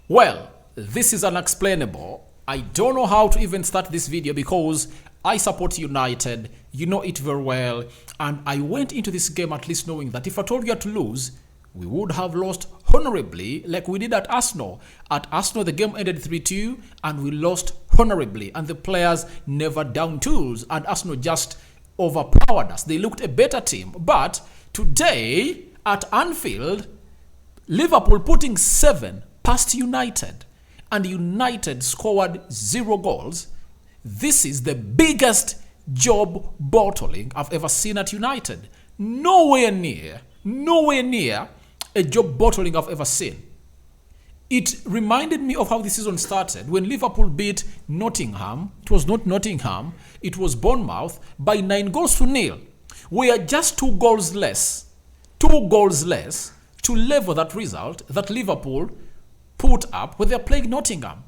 Well, this is unexplainable. I don't know how to even start this video because I support United. You know it very well. And I went into this game at least knowing that if I told you to lose, we would have lost honorably like we did at Arsenal. At Arsenal, the game ended 3-2 and we lost honorably. And the players never down tools. And Arsenal just overpowered us. They looked a better team. But today at Anfield, Liverpool putting 7 past United. And United scored 0 goals. This is the biggest job bottling I've ever seen at United. Nowhere near a job bottling I've ever seen. It reminded me of how the season started when Liverpool beat Nottingham. It was not Nottingham, it was Bournemouth by 9-0. We are just 2 goals less to level that result that Liverpool put up when they're playing Nottingham.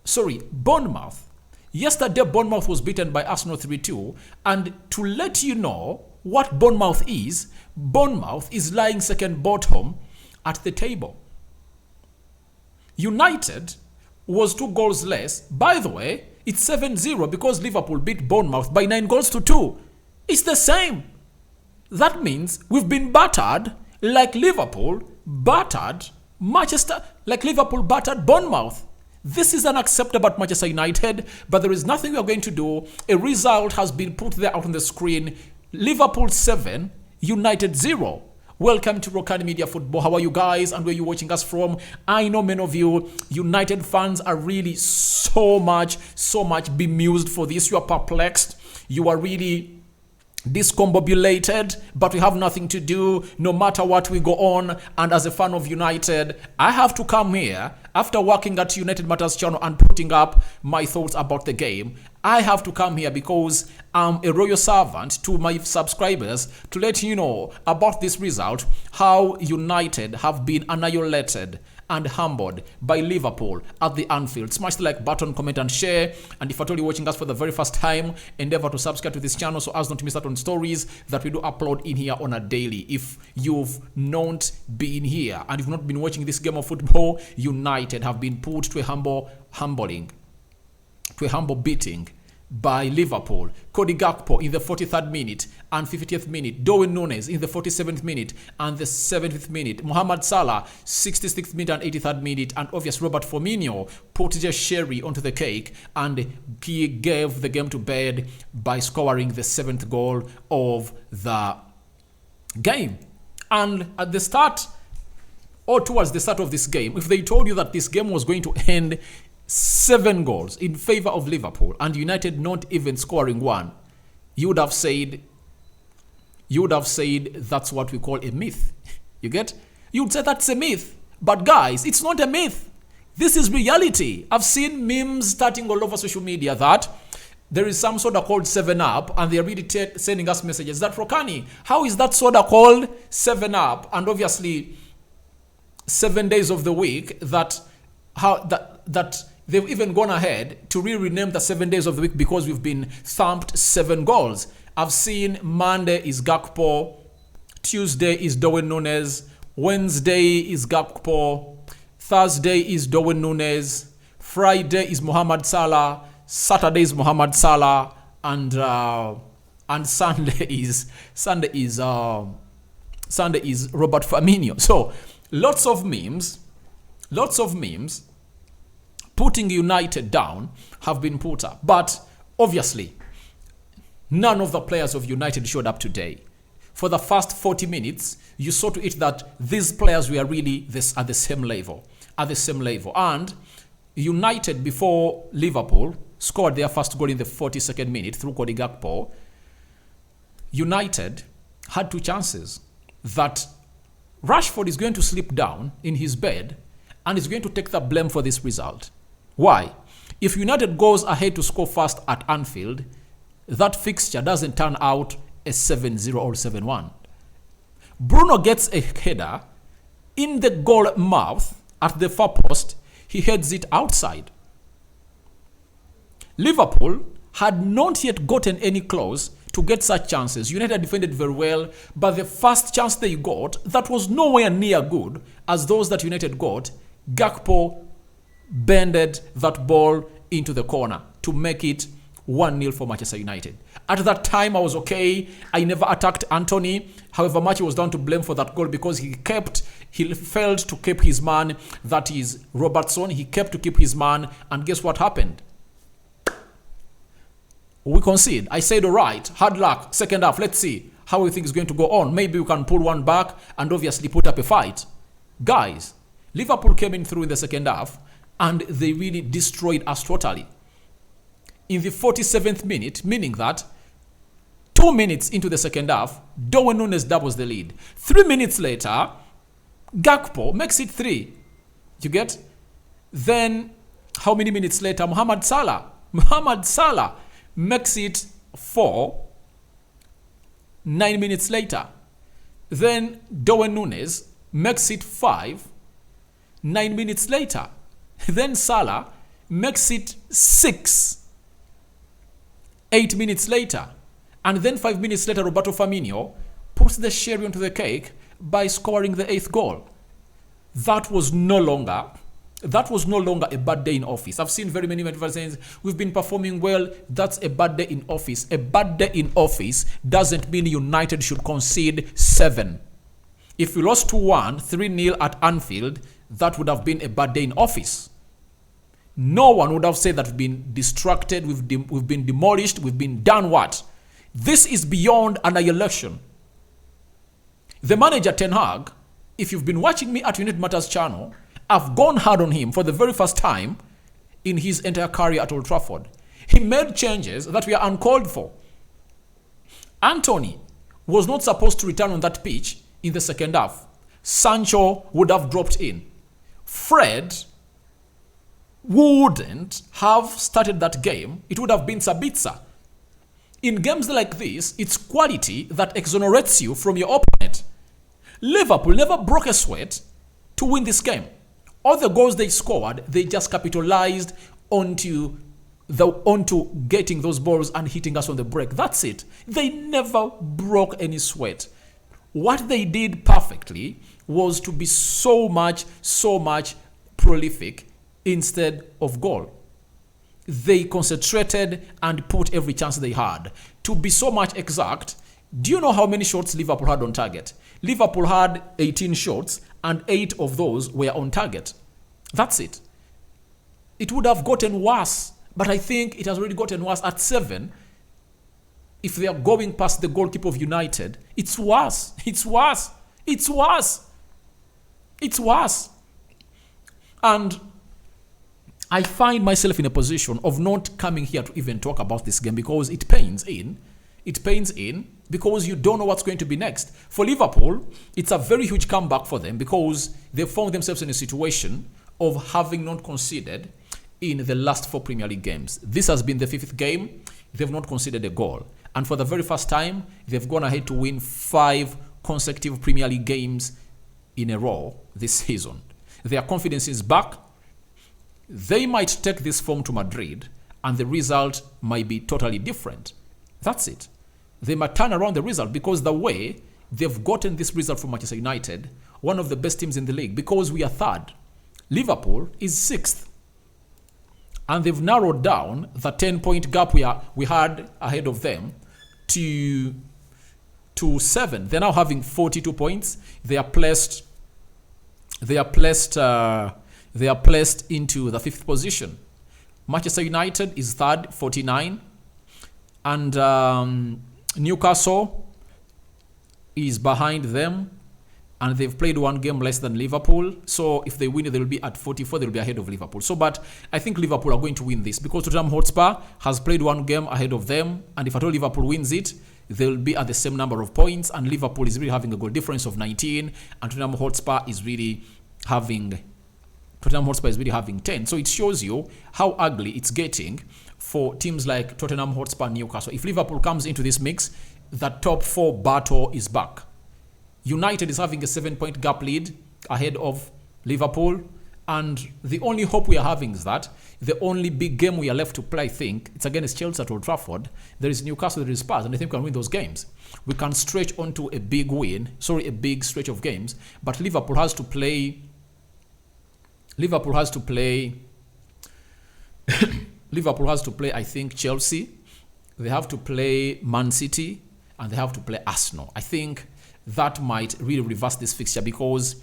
Sorry, Bournemouth. Yesterday, Bournemouth was beaten by Arsenal 3-2. And to let you know what Bournemouth is lying second bottom at the table. United was 2 goals less. By the way, it's 7-0 because Liverpool beat Bournemouth by 9-2. It's the same. That means we've been battered like Liverpool battered Bournemouth. This is unacceptable at Manchester United, but there is nothing we are going to do. A result has been put there out on the screen. Liverpool 7, United 0. Welcome to Rokani Media Football. How are you guys and where are you watching us from? I know many of you United fans are really so much bemused for this. You are perplexed. You are really discombobulated, but we have nothing to do no matter what we go on. And as a fan of United, I have to come here after working at United Matters channel and putting up my thoughts about the game. I have to come here because I'm a royal servant to my subscribers to let you know about this result, how United have been annihilated and humbled by Liverpool at the Anfield. Smash the like button, comment and share. And if at all you're watching us for the very first time, endeavor to subscribe to this channel so as not to miss out on stories that we do upload in here on a daily. If you've not been here and you've not been watching this game of football, United have been put to a humble beating by Liverpool. Cody Gakpo in the 43rd minute and 50th minute. Darwin Núñez in the 47th minute and the 70th minute. Mohamed Salah 66th minute and 83rd minute. And obviously Robert Firmino put just cherry onto the cake and he gave the game to bed by scoring the 7th goal of the game. And at the start or towards the start of this game, if they told you that this game was going to end 7 goals in favor of Liverpool and United not even scoring 1, you would have said that's what we call a myth. You get? You would say that's a myth. But guys, it's not a myth. This is reality. I've seen memes starting all over social media that there is some soda called 7-Up and they're really sending us messages that Rokani, how is that soda called 7-Up? And obviously 7 days of the week that they've even gone ahead to rename the 7 days of the week because we've been thumped 7 goals. I've seen Monday is Gakpo, Tuesday is Darwin Núñez, Wednesday is Gakpo, Thursday is Darwin Núñez, Friday is Mohamed Salah, Saturday is Mohamed Salah, and Sunday is Robert Firmino. So lots of memes putting United down have been put up. But obviously, none of the players of United showed up today. For the first 40 minutes, you saw to it that these players were really at the same level. And United, before Liverpool scored their first goal in the 42nd minute through Cody Gakpo, United had 2 chances that Rashford is going to slip down in his bed and is going to take the blame for this result. Why? If United goes ahead to score first at Anfield, that fixture doesn't turn out a 7-0 or 7-1. Bruno gets a header in the goal mouth at the far post. He heads it outside. Liverpool had not yet gotten any close to get such chances. United defended very well, but the first chance they got that was nowhere near good as those that United got, Gakpo bended that ball into the corner to make it 1-0 for Manchester United. At that time, I was okay. I never attacked Anthony. However much he was down to blame for that goal because he failed to keep his man, that is Robertson. He kept to keep his man, and guess what happened? We concede. I said, all right, hard luck, second half. Let's see how we think is going to go on. Maybe we can pull one back and obviously put up a fight. Guys, Liverpool came in through in the second half and they really destroyed us totally. In the 47th minute, meaning that 2 minutes into the second half, Darwin Núñez doubles the lead. 3 minutes later, Gakpo makes it 3. You get? Then, how many minutes later, Mohamed Salah makes it 4. 9 minutes later. Then, Darwin Núñez makes it 5. 9 minutes later. Then Salah makes it 6. 8 minutes later. And then 5 minutes later, Roberto Firmino puts the cherry onto the cake by scoring the 8th goal. That was no longer a bad day in office. I've seen very many managers saying we've been performing well. That's a bad day in office. A bad day in office doesn't mean United should concede 7. If we lost 2-1, 3-0 at Anfield, that would have been a bad day in office. No one would have said that we've been distracted, we've been demolished, we've been done what? This is beyond annihilation. The manager Ten Hag, if you've been watching me at United Matters channel, I've gone hard on him for the very first time in his entire career at Old Trafford. He made changes that were uncalled for. Anthony was not supposed to return on that pitch in the second half. Sancho would have dropped in. Fred wouldn't have started that game. It would have been Sabitzer. In games like this, it's quality that exonerates you from your opponent. Liverpool never broke a sweat to win this game. All the goals they scored, they just capitalized onto getting those balls and hitting us on the break. That's it. They never broke any sweat. What they did perfectly was to be so much prolific instead of goal. They concentrated and put every chance they had. To be so much exact, do you know how many shots Liverpool had on target? Liverpool had 18 shots and 8 of those were on target. That's it. It would have gotten worse, but I think it has already gotten worse at 7. If they are going past the goalkeeper of United, it's worse. It's worse. It's worse. It's worse. And I find myself in a position of not coming here to even talk about this game because it pains in. It pains in because you don't know what's going to be next. For Liverpool, it's a very huge comeback for them because they found themselves in a situation of having not conceded in the last 4 Premier League games. This has been the 5th game. They've not conceded a goal. And for the very first time, they've gone ahead to win 5 consecutive Premier League games in a row this season. Their confidence is back. They might take this form to Madrid and the result might be totally different. That's it. They might turn around the result because the way they've gotten this result from Manchester United, one of the best teams in the league, because we are 3rd. Liverpool is 6th. And they've narrowed down the 10-point gap we had ahead of them to 7. They're now having 42 points. They are placed into the 5th position. Manchester United is 3rd, 49. And Newcastle is behind them. And they've played 1 game less than Liverpool. So if they win, they'll be at 44. They'll be ahead of Liverpool. But I think Liverpool are going to win this because Tottenham Hotspur has played 1 game ahead of them. And if at all Liverpool wins it, they'll be at the same number of points. And Liverpool is really having a goal difference of 19. And Tottenham Hotspur is really having 10. So it shows you how ugly it's getting for teams like Tottenham Hotspur and Newcastle. If Liverpool comes into this mix, the top 4 battle is back. United is having a 7-point gap lead ahead of Liverpool. And the only hope we are having is that the only big game we are left to play, I think, it's against Chelsea at Old Trafford. There is Newcastle, there is Spurs, and I think we can win those games. We can stretch onto a big stretch of games. But Liverpool has to play Liverpool has to play, I think, Chelsea. They have to play Man City. And they have to play Arsenal. I think that might really reverse this fixture, because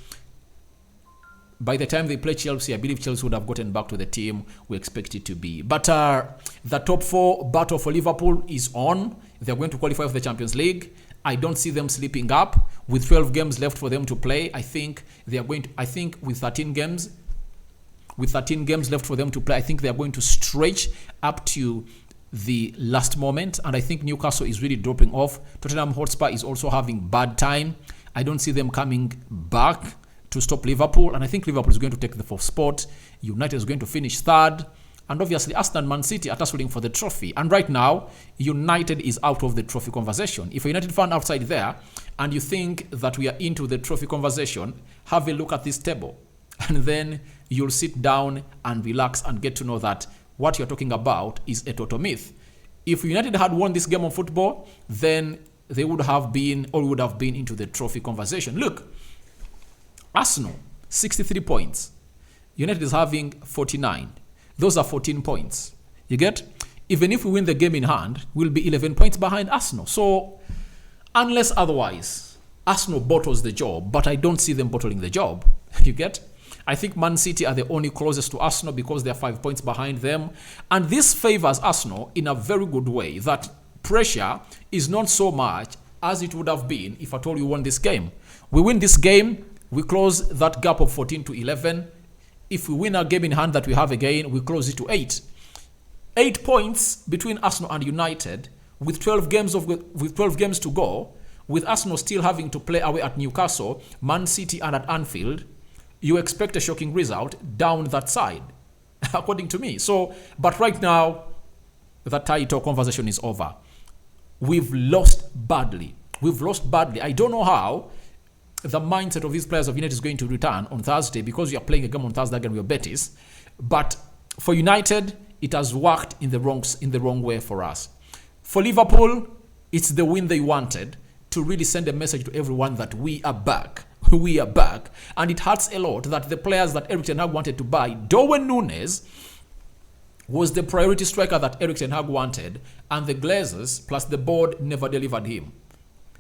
by the time they play Chelsea, I believe Chelsea would have gotten back to the team we expect it to be. But the top 4 battle for Liverpool is on. They're going to qualify for the Champions League. I don't see them slipping up. With 12 games left for them to play, I think they are going to, with 13 games left for them to play, I think they are going to stretch up to the last moment. And I think Newcastle is really dropping off. Tottenham Hotspur is also having bad time. I don't see them coming back to stop Liverpool. And I think Liverpool is going to take the 4th spot. United is going to finish 3rd. And obviously, Arsenal and Man City are tussling for the trophy. And right now, United is out of the trophy conversation. If a United fan outside there, and you think that we are into the trophy conversation, have a look at this table. And then you'll sit down and relax and get to know that what you're talking about is a total myth. If United had won this game of football, then they would have been, or would have been into the trophy conversation. Look, Arsenal, 63 points. United is having 49. Those are 14 points. You get? Even if we win the game in hand, we'll be 11 points behind Arsenal. So, unless otherwise, Arsenal bottles the job, but I don't see them bottling the job. You get? I think Man City are the only closest to Arsenal because they're 5 points behind them. And this favors Arsenal in a very good way, that pressure is not so much as it would have been if at all you won this game. We win this game, we close that gap of 14 to 11. If we win a game in hand that we have again, we close it to 8. 8 points between Arsenal and United with 12 games to go, with Arsenal still having to play away at Newcastle, Man City and at Anfield. You expect a shocking result down that side, according to me. So, but right now, the title conversation is over. We've lost badly. I don't know how the mindset of these players of United is going to return on Thursday, because we are playing a game on Thursday again with Betis. But for United, it has worked in the wrong way for us. For Liverpool, it's the win they wanted to really send a message to everyone that we are back. We are back. And it hurts a lot that the players that Erik ten Hag wanted to buy, Darwin Núñez was the priority striker that Erik ten Hag wanted, and the Glazers plus the board never delivered him.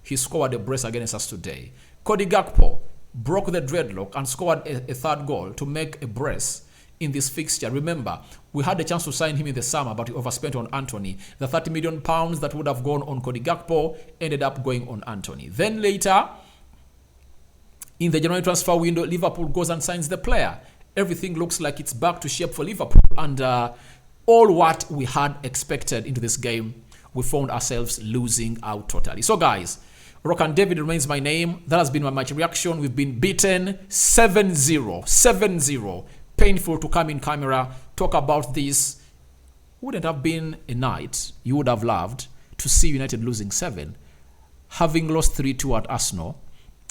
He scored a brace against us today. Cody Gakpo broke the dreadlock and scored a 3rd goal to make a brace in this fixture. Remember, we had a chance to sign him in the summer, but we overspent on Anthony. The £30 million that would have gone on Cody Gakpo ended up going on Anthony. Then later, in the January transfer window, Liverpool goes and signs the player. Everything looks like it's back to shape for Liverpool. And all what we had expected into this game, we found ourselves losing out totally. So guys, Rokani David remains my name. That has been my match reaction. We've been beaten 7-0. 7-0. Painful to come in camera, talk about this. Wouldn't have been a night you would have loved to see United losing 7. Having lost 3-2 at Arsenal,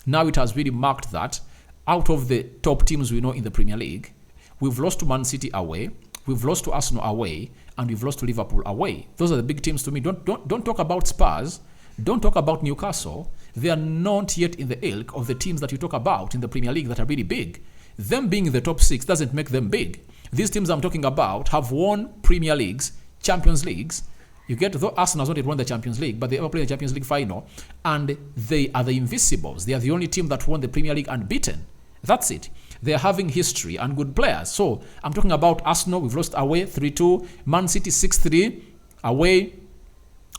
now it has really marked that out of the top teams we know in the Premier League, we've lost to Man City away, we've lost to Arsenal away, and we've lost to Liverpool away. Those are the big teams to me. Don't talk about Spurs. Don't talk about Newcastle. They are not yet in the ilk of the teams that you talk about in the Premier League that are really big. Them being in the top 6 doesn't make them big. These teams I'm talking about have won Premier Leagues, Champions Leagues. You get, though Arsenal has not yet won the Champions League, but they ever played the Champions League final, and they are the Invincibles. They are the only team that won the Premier League unbeaten. That's it. They are having history and good players. So I'm talking about Arsenal. We've lost away 3-2. Man City 6-3 away.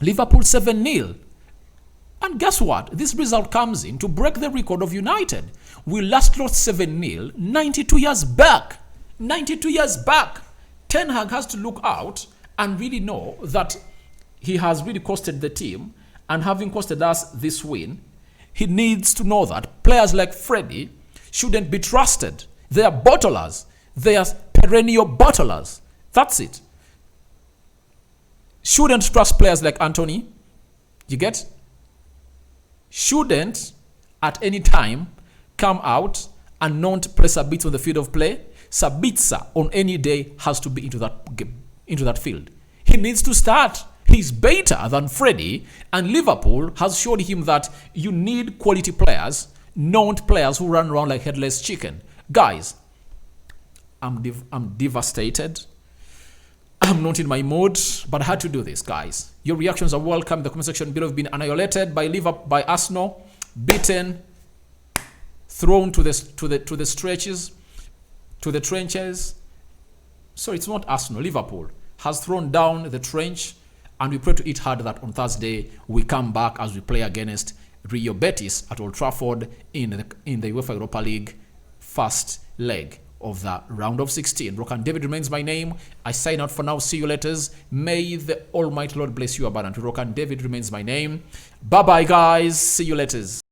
Liverpool 7-0. And guess what? This result comes in to break the record of United. We last lost 7-0 92 years back. 92 years back. Ten Hag has to look out and really know that he has really costed the team, and having costed us this win, he needs to know that players like Freddie shouldn't be trusted. They are bottlers. They are perennial bottlers. That's it. Shouldn't trust players like Anthony. You get? Shouldn't at any time come out and not play Sabitzer on the field of play. Sabitzer on any day has to be into that field. He needs to start. He's better than Freddie, and Liverpool has showed him that you need quality players, not players who run around like headless chicken. Guys, I'm devastated. I'm not in my mood, but I had to do this, guys. Your reactions are welcome. The comment section below have been annihilated by Liverpool, by Arsenal, beaten, thrown to the stretches, to the trenches. Sorry, it's not Arsenal. Liverpool has thrown down the trench, and we pray to eat hard that on Thursday we come back as we play against Real Betis at Old Trafford in the UEFA Europa League first leg of the round of 16. Rokani David remains my name. I sign out for now. See you later. May the Almighty Lord bless you abundantly. Rokani David remains my name. Bye bye, guys. See you later.